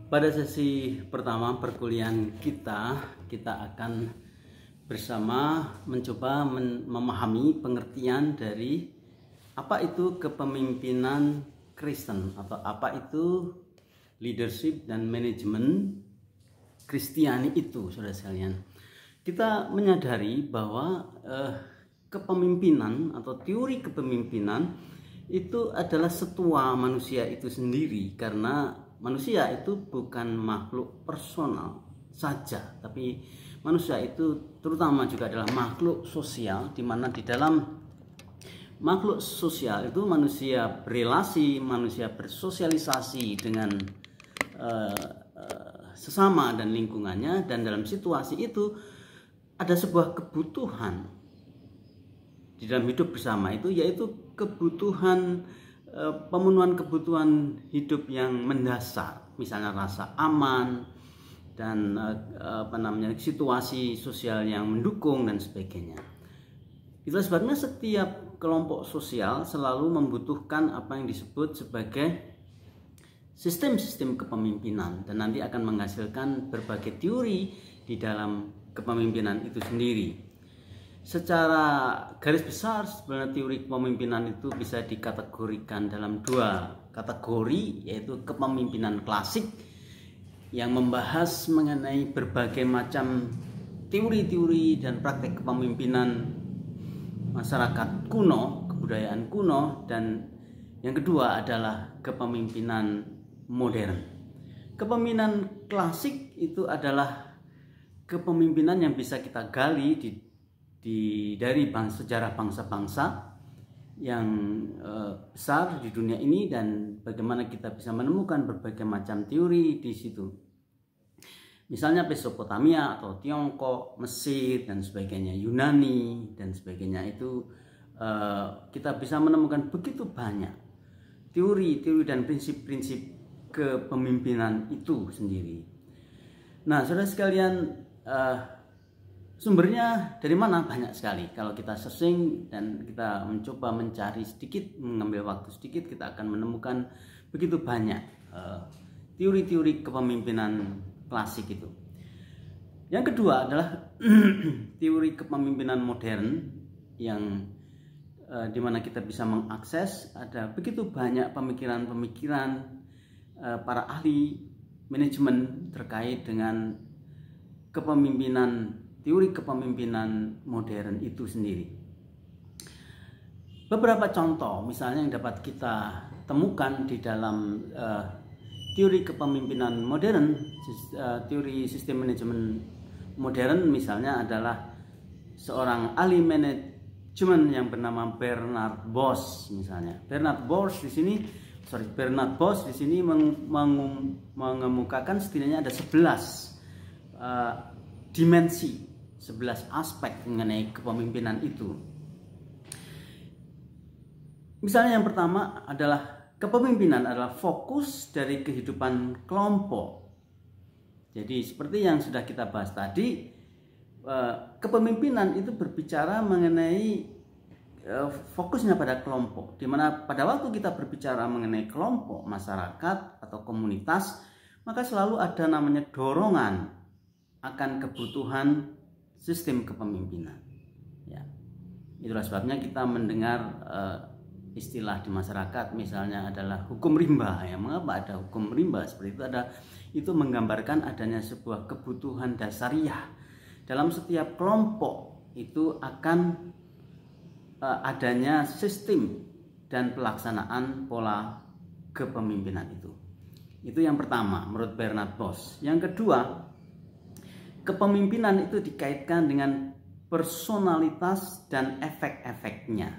Pada sesi pertama perkuliahan kita akan bersama mencoba memahami pengertian dari apa itu kepemimpinan Kristen atau apa itu leadership dan manajemen Kristiani itu, saudara sekalian. Kita menyadari bahwa kepemimpinan atau teori kepemimpinan itu adalah setua manusia itu sendiri, karena manusia itu bukan makhluk personal saja, tapi manusia itu terutama juga adalah makhluk sosial, di mana di dalam makhluk sosial itu manusia berelasi, manusia bersosialisasi dengan sesama dan lingkungannya, dan dalam situasi itu ada sebuah kebutuhan di dalam hidup bersama itu, yaitu kebutuhan pemenuhan kebutuhan hidup yang mendasar, misalnya rasa aman dan situasi sosial yang mendukung dan sebagainya. Itulah sebabnya setiap kelompok sosial selalu membutuhkan apa yang disebut sebagai sistem-sistem kepemimpinan, dan nanti akan menghasilkan berbagai teori di dalam kepemimpinan itu sendiri. Secara garis besar sebenarnya teori kepemimpinan itu bisa dikategorikan dalam dua kategori, yaitu kepemimpinan klasik yang membahas mengenai berbagai macam teori-teori dan praktek kepemimpinan masyarakat kuno, kebudayaan kuno, dan yang kedua adalah kepemimpinan modern. Kepemimpinan klasik itu adalah kepemimpinan yang bisa kita gali dari sejarah bangsa-bangsa yang besar di dunia ini, dan bagaimana kita bisa menemukan berbagai macam teori di situ. Misalnya Mesopotamia atau Tiongkok, Mesir dan sebagainya, Yunani dan sebagainya, itu kita bisa menemukan begitu banyak teori-teori dan prinsip-prinsip kepemimpinan itu sendiri. Nah, saudara sekalian, sumbernya dari mana? Banyak sekali. Kalau kita searching dan kita mencoba mencari sedikit, mengambil waktu sedikit, kita akan menemukan begitu banyak teori-teori kepemimpinan klasik itu. Yang kedua adalah teori kepemimpinan modern, yang dimana kita bisa mengakses ada begitu banyak pemikiran-pemikiran para ahli manajemen terkait dengan kepemimpinan, teori kepemimpinan modern itu sendiri. Beberapa contoh misalnya yang dapat kita temukan di dalam teori kepemimpinan modern, teori sistem manajemen modern misalnya adalah seorang ahli manajemen yang bernama Bernard Bosch misalnya. Bernard Bosch di sini mengemukakan setidaknya ada 11 dimensi, 11 aspek mengenai kepemimpinan itu. Misalnya yang pertama adalah kepemimpinan adalah fokus dari kehidupan kelompok. Jadi seperti yang sudah kita bahas tadi, kepemimpinan itu berbicara mengenai fokusnya pada kelompok, di mana pada waktu kita berbicara mengenai kelompok masyarakat atau komunitas, maka selalu ada namanya dorongan akan kebutuhan sistem kepemimpinan. Ya, itulah sebabnya kita mendengar istilah di masyarakat misalnya adalah hukum rimba. Ya, mengapa ada hukum rimba seperti itu? Itu menggambarkan adanya sebuah kebutuhan dasariah dalam setiap kelompok itu akan adanya sistem dan pelaksanaan pola kepemimpinan itu. Itu yang pertama menurut Bernard Bosch. Yang kedua, kepemimpinan itu dikaitkan dengan personalitas dan efek-efeknya.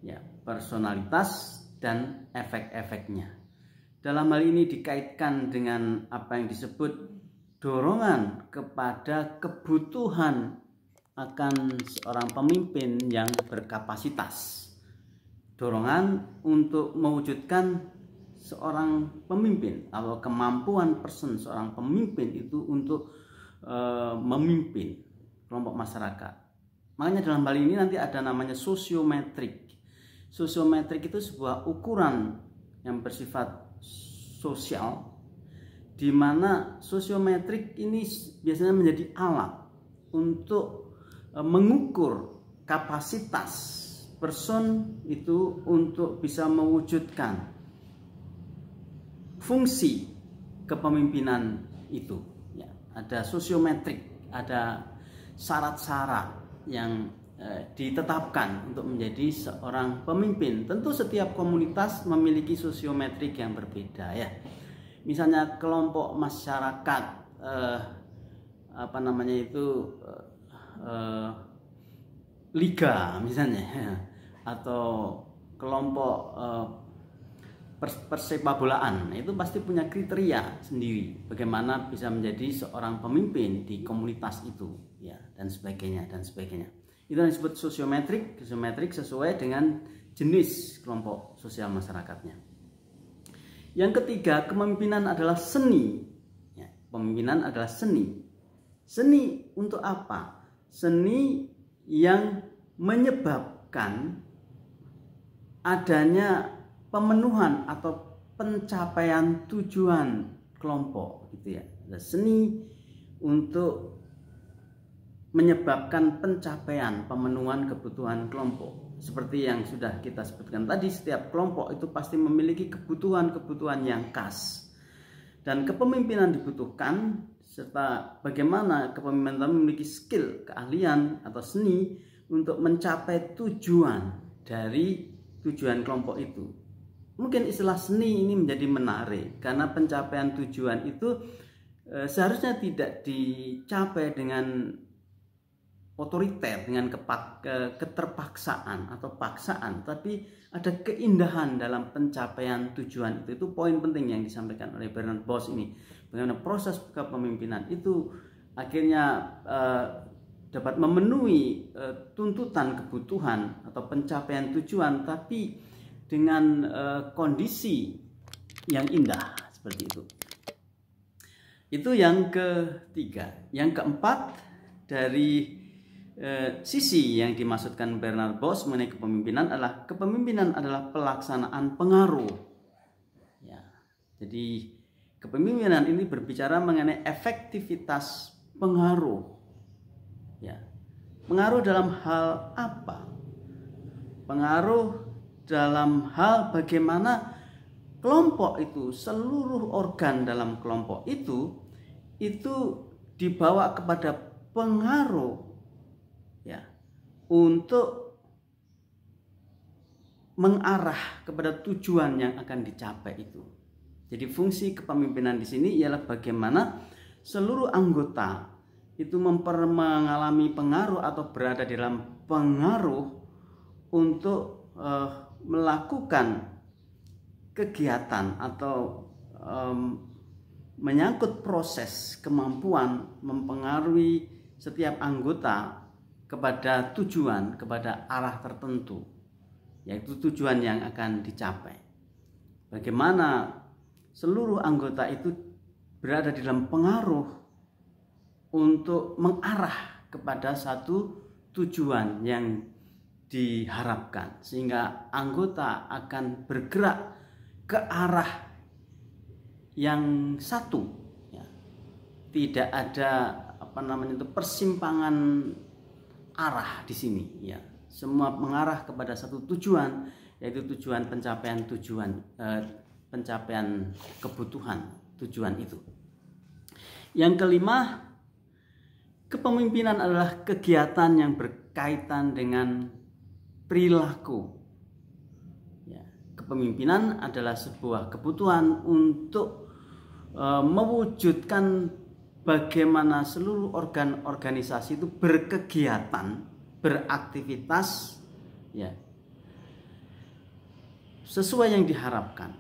Ya, personalitas dan efek-efeknya. Dalam hal ini dikaitkan dengan apa yang disebut dorongan kepada kebutuhan akan seorang pemimpin yang berkapasitas. Dorongan untuk mewujudkan seorang pemimpin atau kemampuan seorang pemimpin itu untuk memimpin kelompok masyarakat. Makanya dalam hal ini nanti ada namanya sosiometrik. Sosiometrik itu sebuah ukuran yang bersifat sosial di mana sosiometrik ini biasanya menjadi alat untuk mengukur kapasitas person itu untuk bisa mewujudkan fungsi kepemimpinan itu. Ya, ada sosiometrik, ada syarat-syarat yang ditetapkan untuk menjadi seorang pemimpin. Tentu setiap komunitas memiliki sosiometrik yang berbeda ya. Misalnya kelompok masyarakat liga misalnya, atau kelompok persepakbolaan, itu pasti punya kriteria sendiri bagaimana bisa menjadi seorang pemimpin di komunitas itu ya, dan sebagainya. Itu yang disebut sosiometrik sesuai dengan jenis kelompok sosial masyarakatnya. Yang ketiga, kepemimpinan adalah seni ya, pemimpinan adalah seni. Seni untuk apa? Seni yang menyebabkan adanya pemenuhan atau pencapaian tujuan kelompok gitu ya. Ada seni untuk menyebabkan pencapaian pemenuhan kebutuhan kelompok. Seperti yang sudah kita sebutkan tadi, setiap kelompok itu pasti memiliki kebutuhan-kebutuhan yang khas. Dan kepemimpinan dibutuhkan, serta bagaimana kepemimpinan memiliki skill, keahlian atau seni untuk mencapai tujuan dari tujuan kelompok itu. Mungkin istilah seni ini menjadi menarik karena pencapaian tujuan itu seharusnya tidak dicapai dengan otoriter, dengan keterpaksaan atau paksaan, tapi ada keindahan dalam pencapaian tujuan itu. Itu poin penting yang disampaikan oleh Bernard Bosch ini. Bagaimana proses kepemimpinan itu akhirnya dapat memenuhi tuntutan kebutuhan atau pencapaian tujuan, tapi dengan kondisi yang indah seperti itu. Itu yang ketiga. Yang keempat, dari sisi yang dimaksudkan Bernard Bosch mengenai kepemimpinan adalah kepemimpinan adalah pelaksanaan pengaruh. Ya, jadi kepemimpinan ini berbicara mengenai efektivitas pengaruh. Ya, pengaruh dalam hal apa? Pengaruh dalam hal bagaimana kelompok itu, seluruh organ dalam kelompok itu dibawa kepada pengaruh ya, untuk mengarah kepada tujuan yang akan dicapai itu. Jadi fungsi kepemimpinan di sini ialah bagaimana seluruh anggota itu mengalami pengaruh atau berada di dalam pengaruh untuk melakukan kegiatan atau menyangkut proses kemampuan mempengaruhi setiap anggota kepada tujuan, kepada arah tertentu, yaitu tujuan yang akan dicapai. Bagaimana seluruh anggota itu berada di dalam pengaruh untuk mengarah kepada satu tujuan yang diharapkan, sehingga anggota akan bergerak ke arah yang satu ya. Tidak ada persimpangan arah di sini ya. Semua mengarah kepada satu tujuan, yaitu tujuan pencapaian kebutuhan tujuan itu. Yang kelima, kepemimpinan adalah kegiatan yang berkaitan dengan perilaku. Ya, kepemimpinan adalah sebuah kebutuhan untuk mewujudkan bagaimana seluruh organ organisasi itu berkegiatan, beraktivitas ya, sesuai yang diharapkan,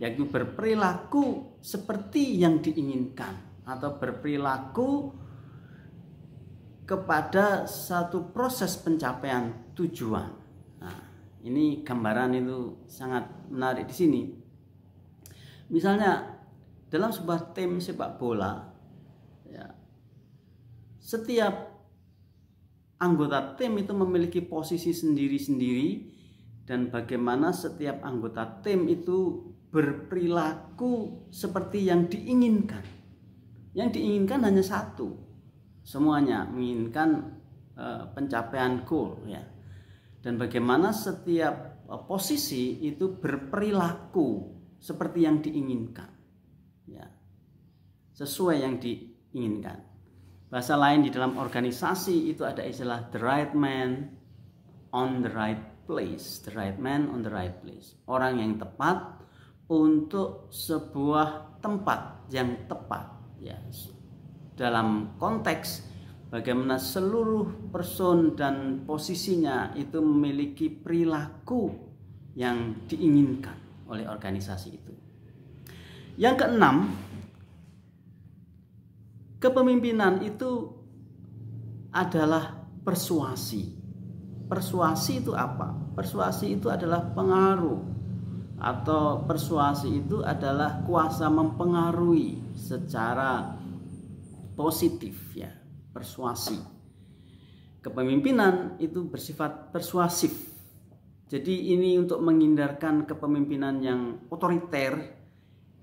yaitu berperilaku seperti yang diinginkan atau berperilaku kepada satu proses pencapaian tujuan. Nah, ini gambaran itu sangat menarik di sini. Misalnya dalam sebuah tim sepak bola, ya, setiap anggota tim itu memiliki posisi sendiri-sendiri, dan bagaimana setiap anggota tim itu berperilaku seperti yang diinginkan. Yang diinginkan hanya satu, semuanya menginginkan pencapaian goal ya. Dan bagaimana setiap posisi itu berperilaku seperti yang diinginkan ya, sesuai yang diinginkan. Bahasa lain di dalam organisasi itu ada istilah the right man on the right place. The right man on the right place. Orang yang tepat untuk sebuah tempat yang tepat ya. Dalam konteks bagaimana seluruh person dan posisinya itu memiliki perilaku yang diinginkan oleh organisasi itu. Yang keenam, kepemimpinan itu adalah persuasi. Persuasi itu apa? Persuasi itu adalah pengaruh, atau persuasi itu adalah kuasa mempengaruhi secara positif ya, persuasi. Kepemimpinan itu bersifat persuasif. Jadi ini untuk menghindarkan kepemimpinan yang otoriter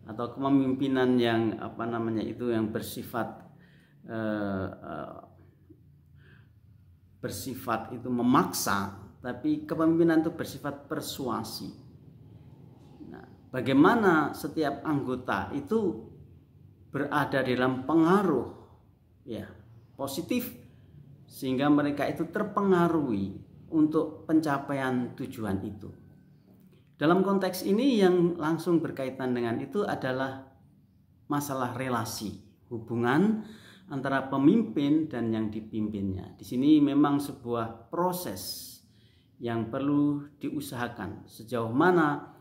atau kepemimpinan yang yang bersifat itu memaksa, tapi kepemimpinan itu bersifat persuasi. Nah, bagaimana setiap anggota itu berada dalam pengaruh ya positif sehingga mereka itu terpengaruhi untuk pencapaian tujuan itu. Dalam konteks ini yang langsung berkaitan dengan itu adalah masalah relasi, hubungan antara pemimpin dan yang dipimpinnya. Di sini memang sebuah proses yang perlu diusahakan sejauh mana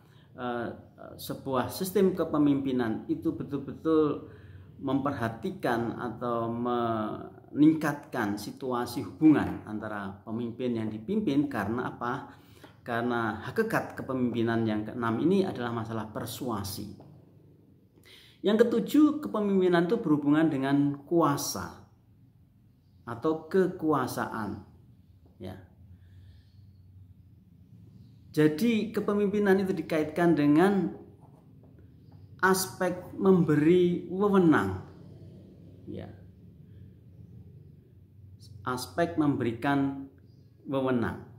sebuah sistem kepemimpinan itu betul-betul memperhatikan atau meningkatkan situasi hubungan antara pemimpin yang dipimpin. Karena apa? Karena hakikat kepemimpinan yang keenam ini adalah masalah persuasi. Yang ketujuh, kepemimpinan itu berhubungan dengan kuasa atau kekuasaan ya. Jadi kepemimpinan itu dikaitkan dengan aspek memberi wewenang ya. Aspek memberikan wewenang.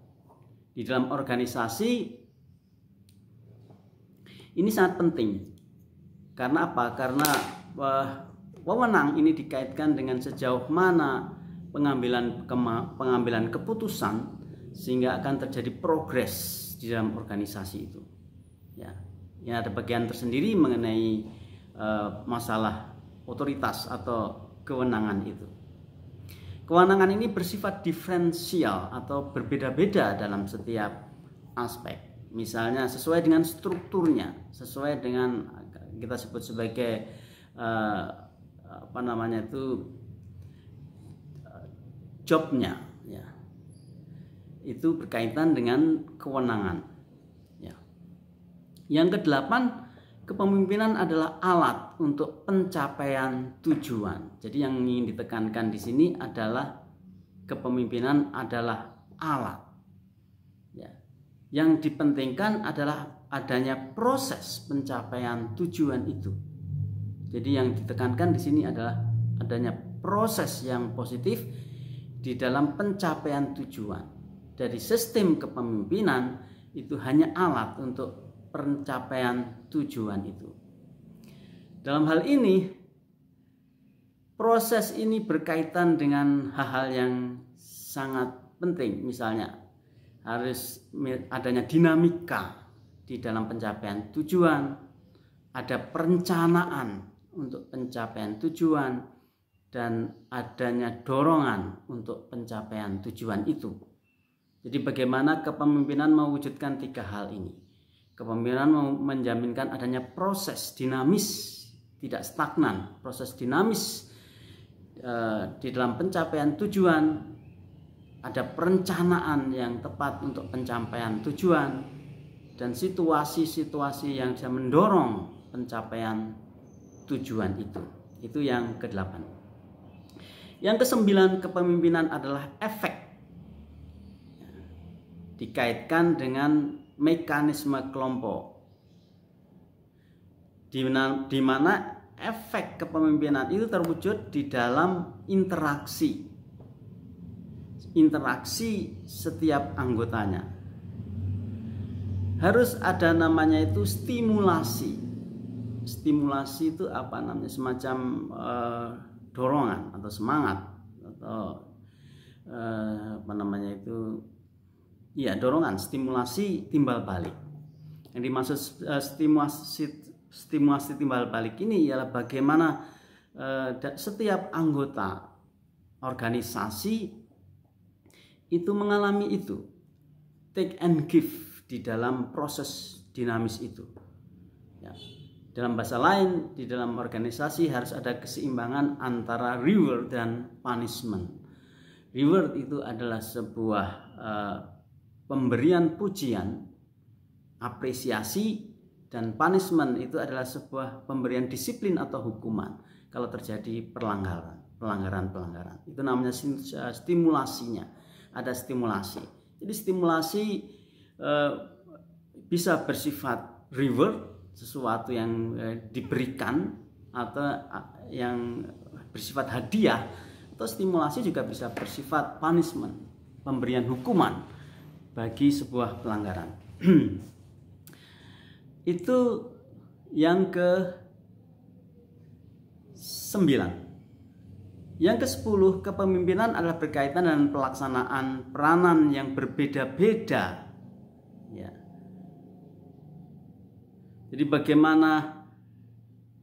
Di dalam organisasi ini sangat penting. Karena apa? Karena wewenang ini dikaitkan dengan sejauh mana pengambilan keputusan sehingga akan terjadi progres di dalam organisasi itu. Ya, yang ada bagian tersendiri mengenai masalah otoritas atau kewenangan itu. Kewenangan ini bersifat diferensial atau berbeda-beda dalam setiap aspek. Misalnya sesuai dengan strukturnya, sesuai dengan kita sebut sebagai jobnya ya. Itu berkaitan dengan kewenangan ya. Yang kedelapan, kepemimpinan adalah alat untuk pencapaian tujuan. Jadi yang ingin ditekankan di sini adalah kepemimpinan adalah alat ya. Yang dipentingkan adalah adanya proses pencapaian tujuan itu. Jadi yang ditekankan di sini adalah adanya proses yang positif di dalam pencapaian tujuan. Dari sistem kepemimpinan itu hanya alat untuk pencapaian tujuan itu. Dalam hal ini, proses ini berkaitan dengan hal-hal yang sangat penting. Misalnya harus adanya dinamika di dalam pencapaian tujuan, ada perencanaan untuk pencapaian tujuan, dan adanya dorongan untuk pencapaian tujuan itu. Jadi bagaimana kepemimpinan mewujudkan tiga hal ini? Kepemimpinan menjaminkan adanya proses dinamis, tidak stagnan, proses dinamis di dalam pencapaian tujuan, ada perencanaan yang tepat untuk pencapaian tujuan, dan situasi-situasi yang bisa mendorong pencapaian tujuan itu. Itu yang kedelapan. Yang kesembilan, kepemimpinan adalah efek. Dikaitkan dengan mekanisme kelompok. di mana efek kepemimpinan itu terwujud di dalam interaksi setiap anggotanya. Harus ada namanya itu stimulasi. Stimulasi itu apa namanya? Semacam dorongan atau semangat atau apa namanya itu? Iya, dorongan, stimulasi timbal balik. Yang dimaksud stimulasi timbal balik ini ialah bagaimana setiap anggota organisasi itu mengalami itu, take and give di dalam proses dinamis itu. Ya. Dalam bahasa lain, di dalam organisasi harus ada keseimbangan antara reward dan punishment. Reward itu adalah sebuah pemberian pujian, apresiasi, dan punishment itu adalah sebuah pemberian disiplin atau hukuman kalau terjadi pelanggaran. Itu namanya stimulasinya. Ada stimulasi. Jadi stimulasi bisa bersifat reward, sesuatu yang diberikan atau yang bersifat hadiah, atau stimulasi juga bisa bersifat punishment, pemberian hukuman bagi sebuah pelanggaran. Itu yang ke-9. Yang ke-10, kepemimpinan adalah berkaitan dengan pelaksanaan peranan yang berbeda-beda. Ya. Jadi bagaimana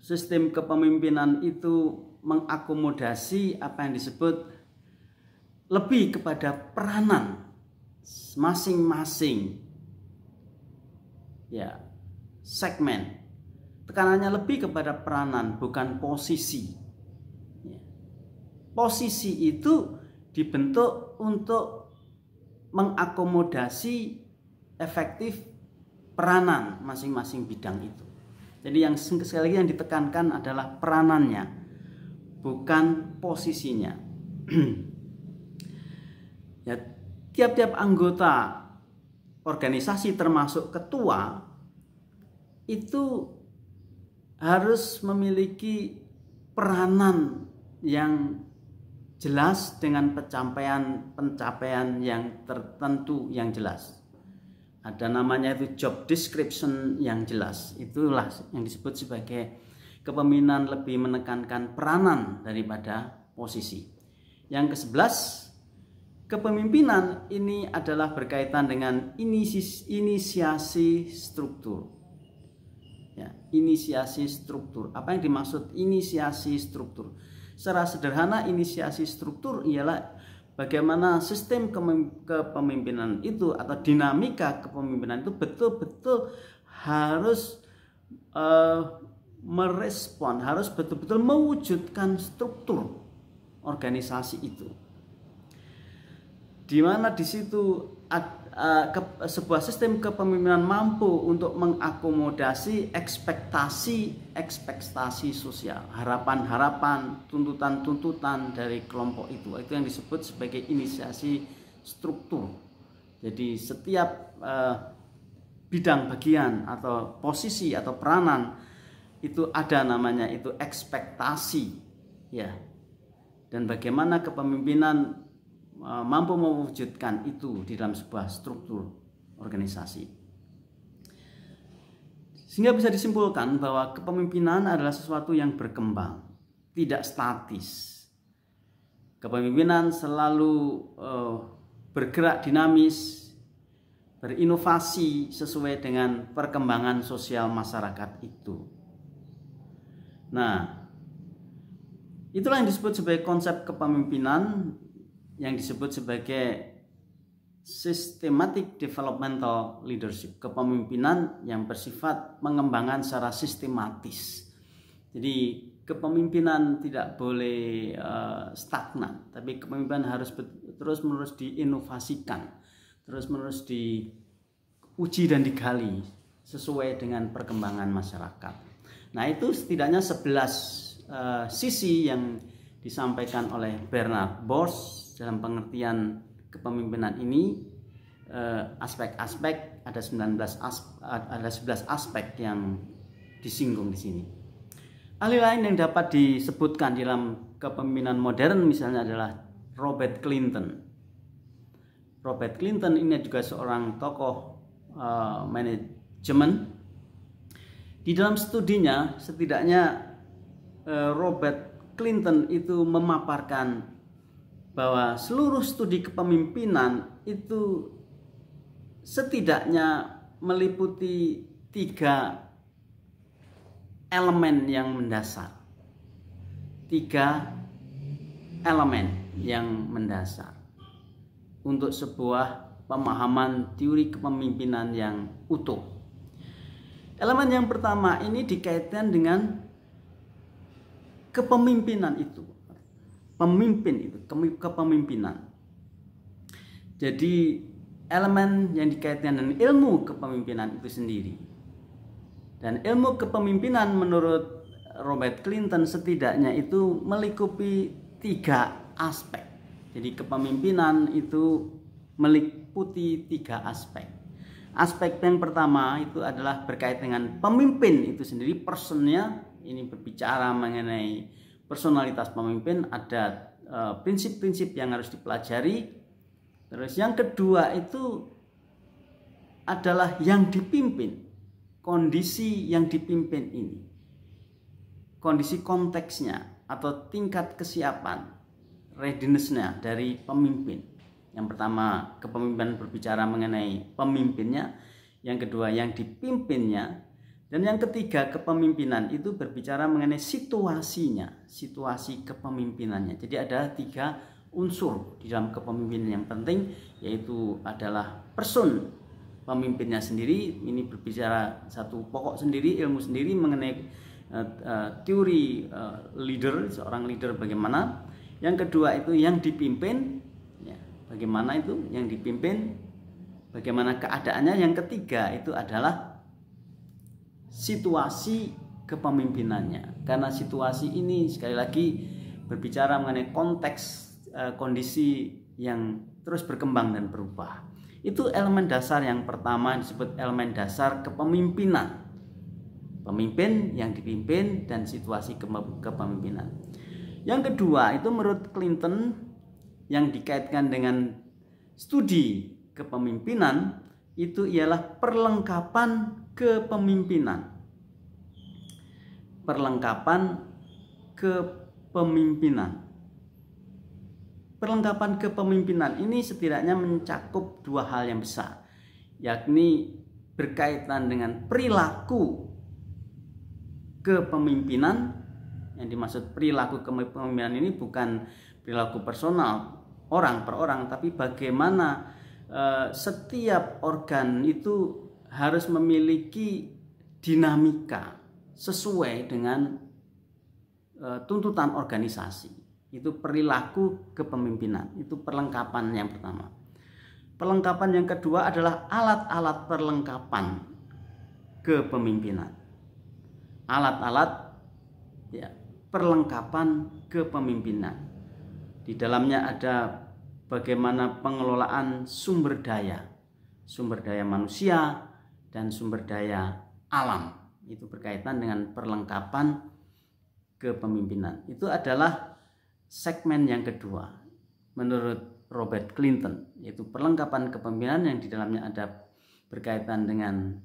sistem kepemimpinan itu mengakomodasi apa yang disebut lebih kepada peranan masing-masing. Ya, segmen. Tekanannya lebih kepada peranan, bukan posisi. Posisi itu dibentuk untuk mengakomodasi efektif peranan masing-masing bidang itu. Jadi yang sekali lagi yang ditekankan adalah peranannya, bukan posisinya. Ya, tiap-tiap anggota organisasi termasuk ketua itu harus memiliki peranan yang jelas dengan pencapaian yang tertentu yang jelas. Ada namanya itu job description yang jelas. Itulah yang disebut sebagai kepemimpinan lebih menekankan peranan daripada posisi. Yang ke-11, kepemimpinan ini adalah berkaitan dengan inisiasi struktur. Ya, inisiasi struktur. Apa yang dimaksud inisiasi struktur? Secara sederhana, inisiasi struktur ialah bagaimana sistem kepemimpinan itu atau dinamika kepemimpinan itu betul-betul harus merespon, harus betul-betul mewujudkan struktur organisasi itu. Di mana di situ sebuah sistem kepemimpinan mampu untuk mengakomodasi ekspektasi sosial, harapan-harapan, tuntutan-tuntutan dari kelompok itu. Itu yang disebut sebagai inisiasi struktur. Jadi setiap bidang bagian atau posisi atau peranan itu ada namanya itu ekspektasi, ya. Dan bagaimana kepemimpinan mampu mewujudkan itu di dalam sebuah struktur organisasi. Sehingga bisa disimpulkan bahwa kepemimpinan adalah sesuatu yang berkembang, tidak statis. Kepemimpinan selalu bergerak dinamis, berinovasi sesuai dengan perkembangan sosial masyarakat itu. Nah, itulah yang disebut sebagai konsep kepemimpinan yang disebut sebagai systematic developmental leadership, kepemimpinan yang bersifat mengembangkan secara sistematis. Jadi kepemimpinan tidak boleh stagnan, tapi kepemimpinan harus terus-menerus diinovasikan, terus-menerus diuji dan digali sesuai dengan perkembangan masyarakat. Nah, itu setidaknya 11 sisi yang disampaikan oleh Bernard Bosch dalam pengertian kepemimpinan ini. Aspek-aspek ada 11 aspek yang disinggung di sini. Ahli lain yang dapat disebutkan dalam kepemimpinan modern misalnya adalah Robert Clinton. Robert Clinton ini juga seorang tokoh manajemen. Di dalam studinya setidaknya Robert Clinton itu memaparkan bahwa seluruh studi kepemimpinan itu setidaknya meliputi 3 elemen yang mendasar. 3 elemen yang mendasar untuk sebuah pemahaman teori kepemimpinan yang utuh. Elemen yang pertama ini dikaitkan dengan kepemimpinan itu. Pemimpin itu, kepemimpinan. Jadi elemen yang dikaitkan dengan ilmu kepemimpinan itu sendiri. Dan ilmu kepemimpinan menurut Robert Clinton setidaknya itu melingkupi 3 aspek. Jadi kepemimpinan itu meliputi 3 aspek. Aspek yang pertama itu adalah berkait dengan pemimpin itu sendiri, personnya. Ini berbicara mengenai personalitas pemimpin, ada prinsip-prinsip yang harus dipelajari. Terus yang kedua itu adalah yang dipimpin, kondisi yang dipimpin ini, kondisi konteksnya atau tingkat kesiapan, readiness-nya dari pemimpin. Yang pertama, kepemimpinan berbicara mengenai pemimpinnya. Yang kedua, yang dipimpinnya. Dan yang ketiga, kepemimpinan itu berbicara mengenai situasinya, situasi kepemimpinannya. Jadi ada 3 unsur di dalam kepemimpinan yang penting, yaitu adalah person pemimpinnya sendiri. Ini berbicara satu pokok sendiri, ilmu sendiri mengenai teori leader, seorang leader bagaimana. Yang kedua itu yang dipimpin, ya, bagaimana itu yang dipimpin, bagaimana keadaannya. Yang ketiga itu adalah situasi kepemimpinannya, karena situasi ini sekali lagi berbicara mengenai konteks kondisi yang terus berkembang dan berubah. Itu elemen dasar yang pertama, disebut elemen dasar kepemimpinan. Pemimpin, yang dipimpin, dan situasi kepemimpinan. Yang kedua itu menurut Clinton yang dikaitkan dengan studi kepemimpinan itu ialah perlengkapan kepemimpinan. Perlengkapan kepemimpinan. Perlengkapan kepemimpinan ini setidaknya mencakup 2 hal yang besar, yakni berkaitan dengan perilaku kepemimpinan. Yang dimaksud perilaku kepemimpinan ini bukan perilaku personal orang per orang, tapi bagaimana setiap organ itu harus memiliki dinamika sesuai dengan tuntutan organisasi. Itu perilaku kepemimpinan, itu perlengkapan yang pertama. Perlengkapan yang kedua adalah alat-alat perlengkapan kepemimpinan. Alat-alat ya, perlengkapan kepemimpinan. Di dalamnya ada bagaimana pengelolaan sumber daya manusia dan sumber daya alam. Itu berkaitan dengan perlengkapan kepemimpinan. Itu adalah segmen yang kedua menurut Robert Clinton, yaitu perlengkapan kepemimpinan yang di dalamnya ada berkaitan dengan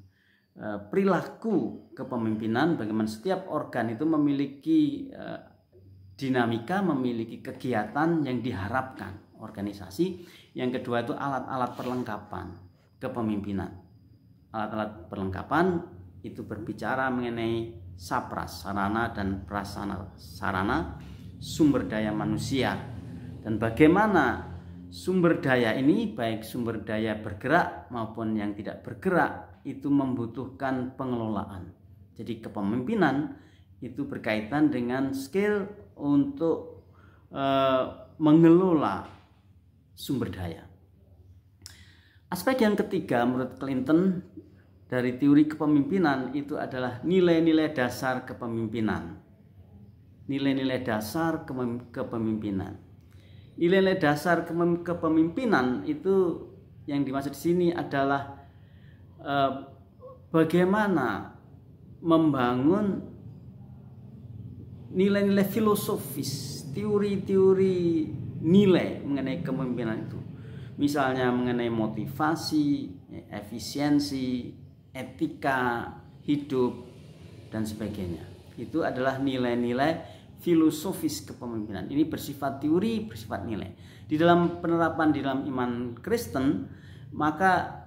perilaku kepemimpinan, bagaimana setiap organ itu memiliki dinamika, memiliki kegiatan yang diharapkan organisasi. Yang kedua itu alat-alat perlengkapan kepemimpinan. Alat-alat perlengkapan itu berbicara mengenai sapras, sarana dan prasarana, sarana, sumber daya manusia, dan bagaimana sumber daya ini, baik sumber daya bergerak maupun yang tidak bergerak, itu membutuhkan pengelolaan. Jadi kepemimpinan itu berkaitan dengan skill untuk mengelola sumber daya. Aspek yang ketiga menurut Clinton dari teori kepemimpinan itu adalah nilai-nilai dasar kepemimpinan. Nilai-nilai dasar kepemimpinan. Nilai-nilai dasar kepemimpinan itu yang dimaksud di sini adalah bagaimana membangun nilai-nilai filosofis, teori-teori nilai mengenai kepemimpinan itu. Misalnya mengenai motivasi, efisiensi, etika hidup, dan sebagainya. Itu adalah nilai-nilai filosofis kepemimpinan. Ini bersifat teori, bersifat nilai. Di dalam penerapan di dalam iman Kristen, maka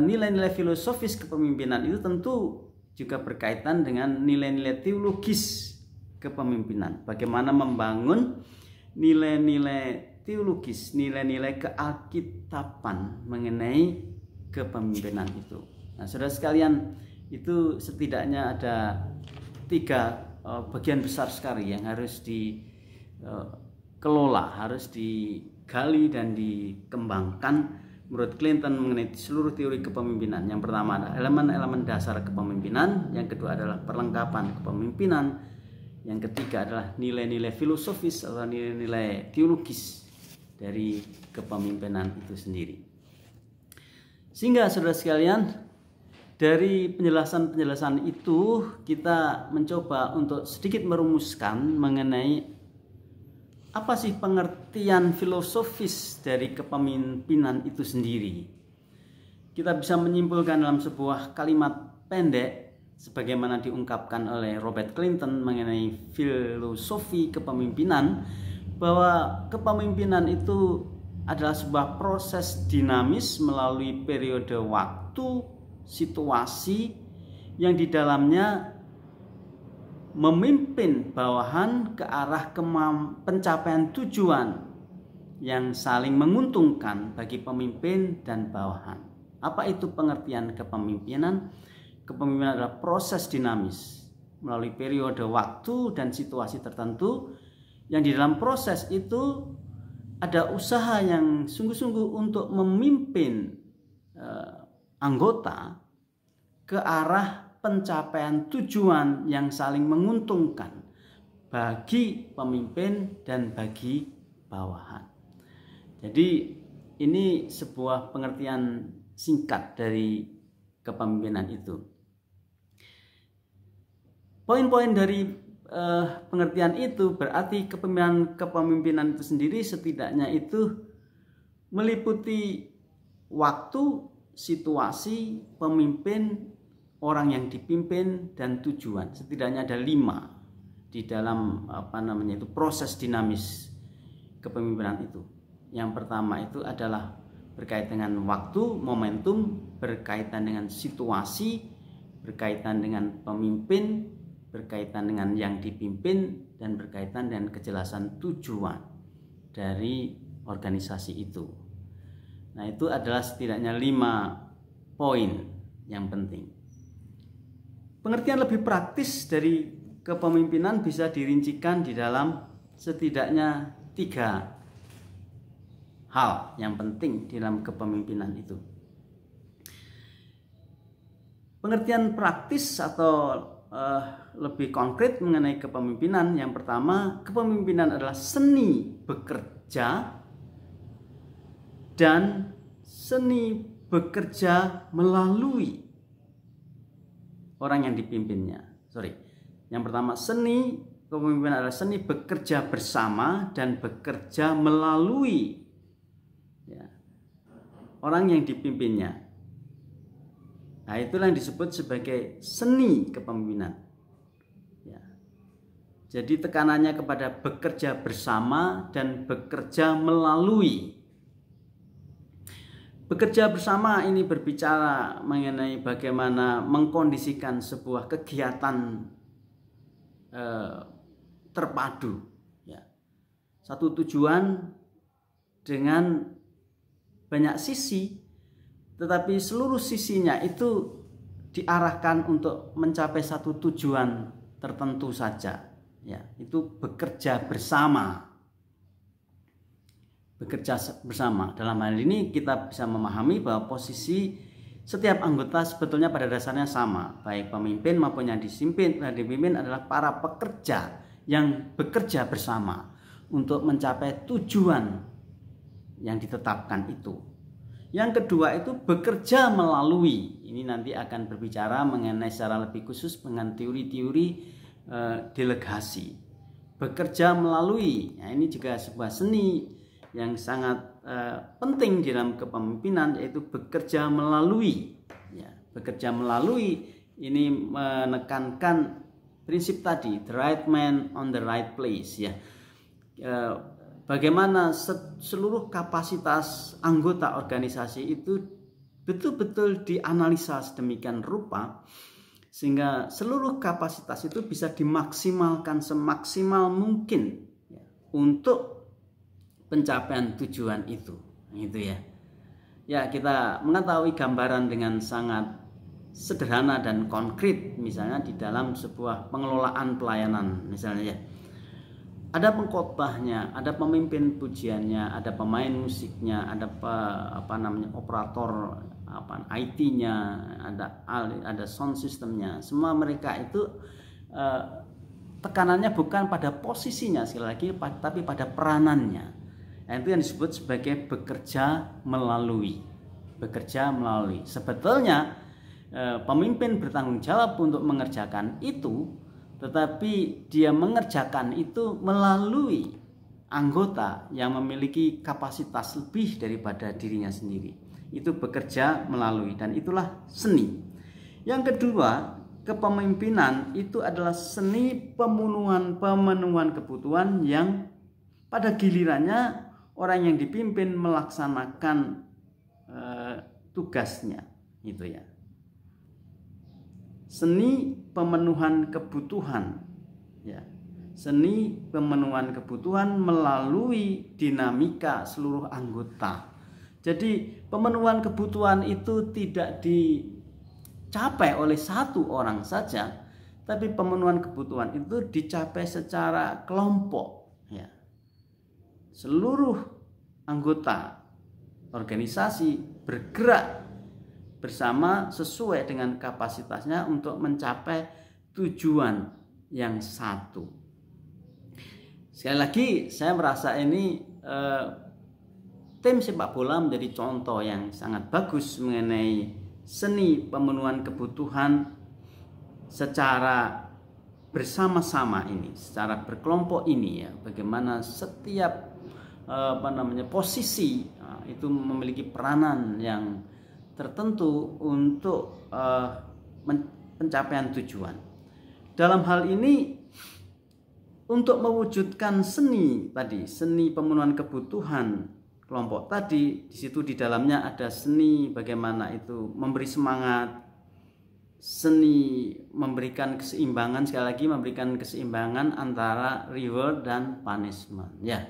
nilai-nilai filosofis kepemimpinan itu tentu juga berkaitan dengan nilai-nilai teologis kepemimpinan. Bagaimana membangun nilai-nilai teologis, nilai-nilai kealkitaban mengenai kepemimpinan itu. Nah, saudara sekalian, itu setidaknya ada 3 bagian besar sekali yang harus dikelola, harus digali dan dikembangkan menurut Clinton mengenai seluruh teori kepemimpinan. Yang pertama adalah elemen-elemen dasar kepemimpinan, yang kedua adalah perlengkapan kepemimpinan, yang ketiga adalah nilai-nilai filosofis atau nilai-nilai teologis dari kepemimpinan itu sendiri. Sehingga saudara sekalian, dari penjelasan-penjelasan itu kita mencoba untuk sedikit merumuskan mengenai apa sih pengertian filosofis dari kepemimpinan itu sendiri. Kita bisa menyimpulkan dalam sebuah kalimat pendek sebagaimana diungkapkan oleh Robert Clinton mengenai filosofi kepemimpinan, bahwa kepemimpinan itu adalah sebuah proses dinamis melalui periode waktu, situasi yang di dalamnya memimpin bawahan ke arah pencapaian tujuan yang saling menguntungkan bagi pemimpin dan bawahan. Apa itu pengertian kepemimpinan? Kepemimpinan adalah proses dinamis melalui periode waktu dan situasi tertentu yang di dalam proses itu ada usaha yang sungguh-sungguh untuk memimpin anggota ke arah pencapaian tujuan yang saling menguntungkan bagi pemimpin dan bagi bawahan. Jadi ini sebuah pengertian singkat dari kepemimpinan itu. Poin-poin dari pengertian itu berarti kepemimpinan itu sendiri setidaknya itu meliputi waktu, situasi, pemimpin, orang yang dipimpin, dan tujuan. Setidaknya ada 5 di dalam proses dinamis kepemimpinan itu. Yang pertama itu adalah berkaitan dengan waktu, momentum, berkaitan dengan situasi, berkaitan dengan pemimpin, berkaitan dengan yang dipimpin, dan berkaitan dengan kejelasan tujuan dari organisasi itu. Nah, itu adalah setidaknya 5 poin yang penting. Pengertian lebih praktis dari kepemimpinan bisa dirincikan di dalam setidaknya 3 hal yang penting di dalam kepemimpinan itu. Pengertian praktis atau lebih konkret mengenai kepemimpinan, yang pertama, kepemimpinan adalah seni bekerja dan seni bekerja melalui orang yang dipimpinnya. Yang pertama, seni kepemimpinan adalah seni bekerja bersama dan bekerja melalui orang yang dipimpinnya. Nah, itulah yang disebut sebagai seni kepemimpinan. Jadi tekanannya kepada bekerja bersama dan bekerja melalui. Bekerja bersama ini berbicara mengenai bagaimana mengkondisikan sebuah kegiatan terpadu, satu tujuan dengan banyak sisi, tetapi seluruh sisinya itu diarahkan untuk mencapai satu tujuan tertentu saja. Itu bekerja bersama. Bekerja bersama. Dalam hal ini kita bisa memahami bahwa posisi setiap anggota sebetulnya pada dasarnya sama, baik pemimpin maupun yang dipimpin adalah para pekerja yang bekerja bersama untuk mencapai tujuan yang ditetapkan itu. Yang kedua itu bekerja melalui. Ini nanti akan berbicara mengenai secara lebih khusus dengan teori-teori delegasi. Bekerja melalui. Nah, ini juga sebuah seni yang sangat penting di dalam kepemimpinan, yaitu bekerja melalui. Ya, bekerja melalui ini menekankan prinsip tadi, the right man on the right place, ya. Bagaimana seluruh kapasitas anggota organisasi itu betul-betul dianalisa sedemikian rupa sehingga seluruh kapasitas itu bisa dimaksimalkan semaksimal mungkin, ya, untuk pencapaian tujuan itu, gitu ya. Ya, kita mengetahui gambaran dengan sangat sederhana dan konkret, misalnya di dalam sebuah pengelolaan pelayanan, misalnya ya, ada pengkhotbahnya, ada pemimpin pujiannya, ada pemain musiknya, ada operator IT-nya, ada sound systemnya. Semua mereka itu tekanannya bukan pada posisinya sekali lagi, tapi pada peranannya. Nah, itu yang disebut sebagai bekerja melalui. Bekerja melalui. Sebetulnya pemimpin bertanggung jawab untuk mengerjakan itu, tetapi dia mengerjakan itu melalui anggota yang memiliki kapasitas lebih daripada dirinya sendiri. Itu bekerja melalui, dan itulah seni. Yang kedua, kepemimpinan itu adalah seni pemenuhan kebutuhan yang pada gilirannya orang yang dipimpin melaksanakan tugasnya, itu ya. Seni pemenuhan kebutuhan, ya. Seni pemenuhan kebutuhan melalui dinamika seluruh anggota. Jadi pemenuhan kebutuhan itu tidak dicapai oleh satu orang saja, tapi pemenuhan kebutuhan itu dicapai secara kelompok, ya. Seluruh anggota organisasi bergerak bersama sesuai dengan kapasitasnya untuk mencapai tujuan yang satu. Sekali lagi saya merasa ini tim sepak bola menjadi contoh yang sangat bagus mengenai seni pemenuhan kebutuhan secara bersama-sama ini, secara berkelompok ini, ya. Bagaimana setiap posisi itu memiliki peranan yang tertentu untuk pencapaian tujuan. Dalam hal ini, untuk mewujudkan seni tadi, seni pemenuhan kebutuhan kelompok tadi, di situ di dalamnya ada seni bagaimana itu memberi semangat, seni memberikan keseimbangan, sekali lagi memberikan keseimbangan antara reward dan punishment, ya.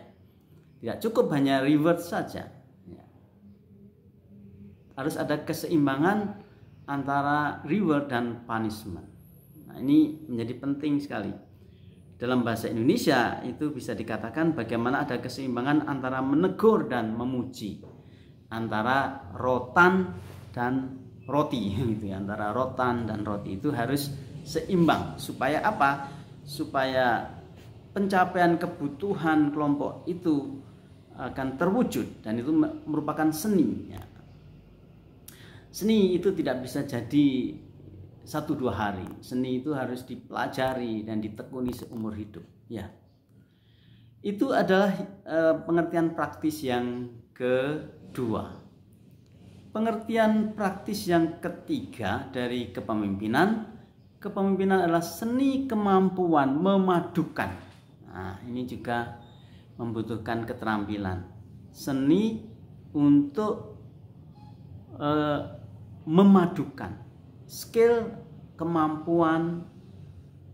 Tidak cukup hanya reward saja, ya. Harus ada keseimbangan antara reward dan punishment. Nah, ini menjadi penting sekali. Dalam bahasa Indonesia itu bisa dikatakan bagaimana ada keseimbangan antara menegur dan memuji, antara rotan dan roti, gitu ya. Antara rotan dan roti itu harus seimbang. Supaya apa? Supaya pencapaian kebutuhan kelompok itu akan terwujud, dan itu merupakan seni, ya. Seni itu tidak bisa jadi 1-2 hari. Seni itu harus dipelajari dan ditekuni seumur hidup, ya. Itu adalah pengertian praktis yang kedua. Pengertian praktis yang ketiga dari kepemimpinan adalah seni kemampuan memadukan. Nah, ini juga membutuhkan keterampilan. Seni untuk memadukan, skill, kemampuan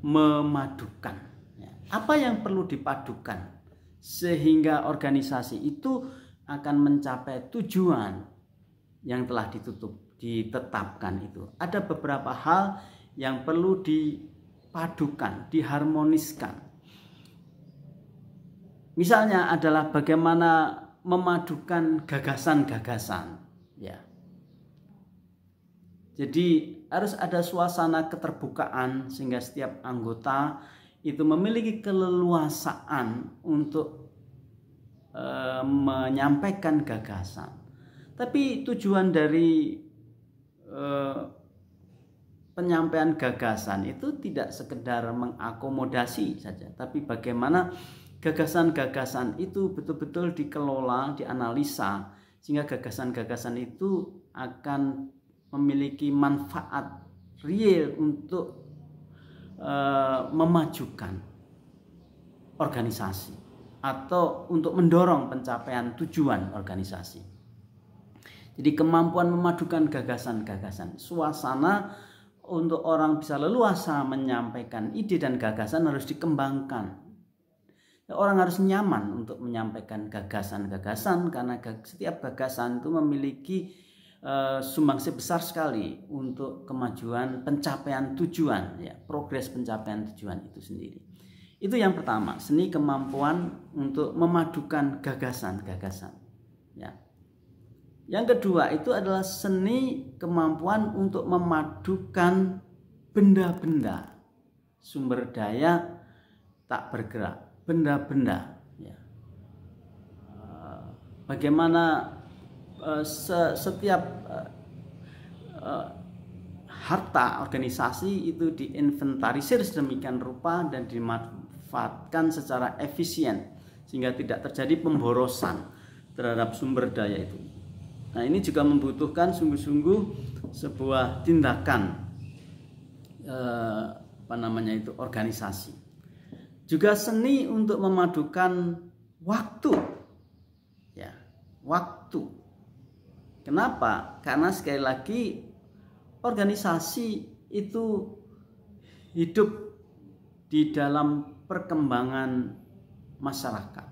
memadukan. Apa yang perlu dipadukan sehingga organisasi itu akan mencapai tujuan yang telah ditetapkan itu? Ada beberapa hal yang perlu dipadukan, diharmoniskan. Misalnya adalah bagaimana memadukan gagasan-gagasan, ya. Jadi harus ada suasana keterbukaan sehingga setiap anggota itu memiliki keleluasaan untuk menyampaikan gagasan. Tapi tujuan dari penyampaian gagasan itu tidak sekedar mengakomodasi saja, tapi bagaimana gagasan-gagasan itu betul-betul dikelola, dianalisa, sehingga gagasan-gagasan itu akan memiliki manfaat real untuk memajukan organisasi atau untuk mendorong pencapaian tujuan organisasi. Jadi kemampuan memadukan gagasan-gagasan, suasana untuk orang bisa leluasa menyampaikan ide dan gagasan harus dikembangkan. Orang harus nyaman untuk menyampaikan gagasan-gagasan karena setiap gagasan itu memiliki sumbangsi besar sekali untuk kemajuan pencapaian tujuan, ya, progres pencapaian tujuan itu sendiri. Itu yang pertama, seni kemampuan untuk memadukan gagasan-gagasan. Ya. Yang kedua itu adalah seni kemampuan untuk memadukan benda-benda, sumber daya tak bergerak, benda-benda. Ya. Bagaimana setiap harta organisasi itu diinventarisir sedemikian rupa dan dimanfaatkan secara efisien sehingga tidak terjadi pemborosan terhadap sumber daya itu. Nah, ini juga membutuhkan sungguh-sungguh sebuah tindakan organisasi. Juga seni untuk memadukan waktu. Ya, waktu. Kenapa? Karena sekali lagi organisasi itu hidup di dalam perkembangan masyarakat.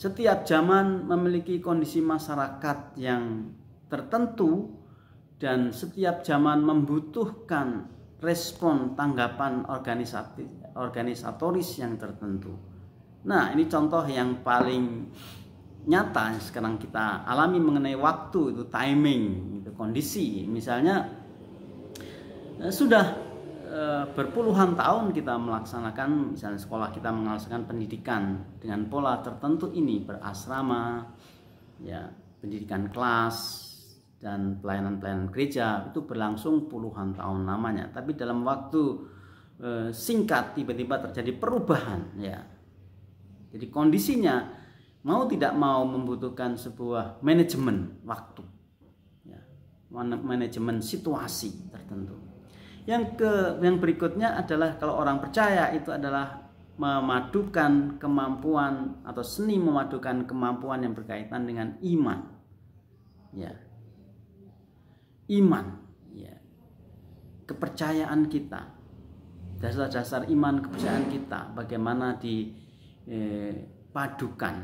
Setiap zaman memiliki kondisi masyarakat yang tertentu dan setiap zaman membutuhkan respon tanggapan organisatoris yang tertentu. Nah, ini contoh yang paling nyata sekarang kita alami mengenai waktu, itu timing, itu kondisi. Misalnya sudah berpuluhan tahun kita melaksanakan, misalnya sekolah kita melaksanakan pendidikan dengan pola tertentu ini, berasrama, ya, pendidikan kelas dan pelayanan-pelayanan gereja itu berlangsung puluhan tahun lamanya. Tapi dalam waktu singkat tiba-tiba terjadi perubahan, ya. Jadi kondisinya mau tidak mau membutuhkan sebuah manajemen waktu, ya, manajemen situasi tertentu. Yang berikutnya adalah kalau orang percaya itu adalah memadukan kemampuan atau seni memadukan kemampuan yang berkaitan dengan iman. Ya. Iman, ya. Kepercayaan kita. Dasar-dasar iman kepercayaan kita bagaimana dipadukan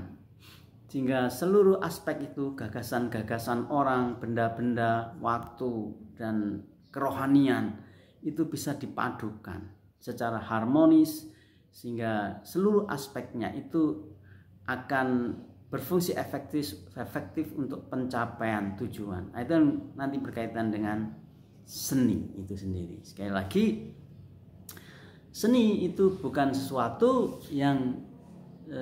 sehingga seluruh aspek itu, gagasan-gagasan orang, benda-benda, waktu dan kerohanian itu bisa dipadukan secara harmonis sehingga seluruh aspeknya itu akan berfungsi efektif untuk pencapaian tujuan. Itu nanti berkaitan dengan seni itu sendiri. Sekali lagi, seni itu bukan sesuatu yang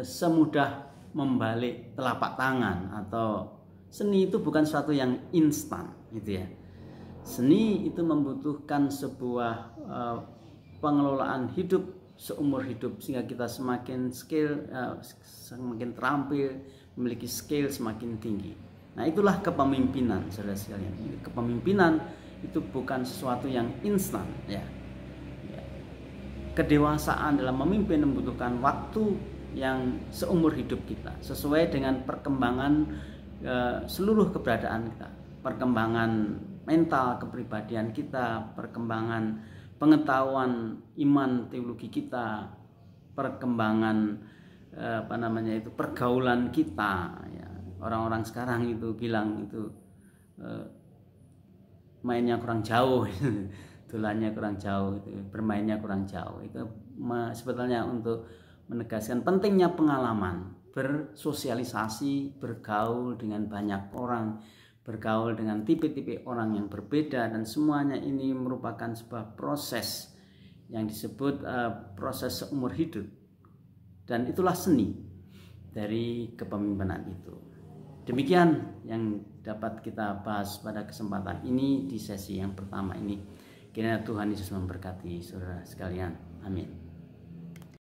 semudah membalik telapak tangan, atau seni itu bukan sesuatu yang instan, gitu ya. Seni itu membutuhkan sebuah pengelolaan hidup seumur hidup sehingga kita semakin semakin terampil, memiliki skill semakin tinggi. Nah, itulah kepemimpinan, saudara sekalian. Kepemimpinan itu bukan sesuatu yang instan, ya. Kedewasaan dalam memimpin membutuhkan waktu yang seumur hidup kita, sesuai dengan perkembangan seluruh keberadaan kita, perkembangan mental kepribadian kita, perkembangan pengetahuan iman teologi kita, perkembangan pergaulan kita, ya. Orang-orang sekarang itu bilang itu mainnya kurang jauh, dolannya kurang jauh, itu bermainnya kurang jauh. Itu sebetulnya untuk menegaskan pentingnya pengalaman, bersosialisasi, bergaul dengan banyak orang, bergaul dengan tipe-tipe orang yang berbeda, dan semuanya ini merupakan sebuah proses yang disebut proses seumur hidup, dan itulah seni dari kepemimpinan itu. Demikian yang dapat kita bahas pada kesempatan ini di sesi yang pertama ini. Kiranya Tuhan Yesus memberkati saudara sekalian. Amin.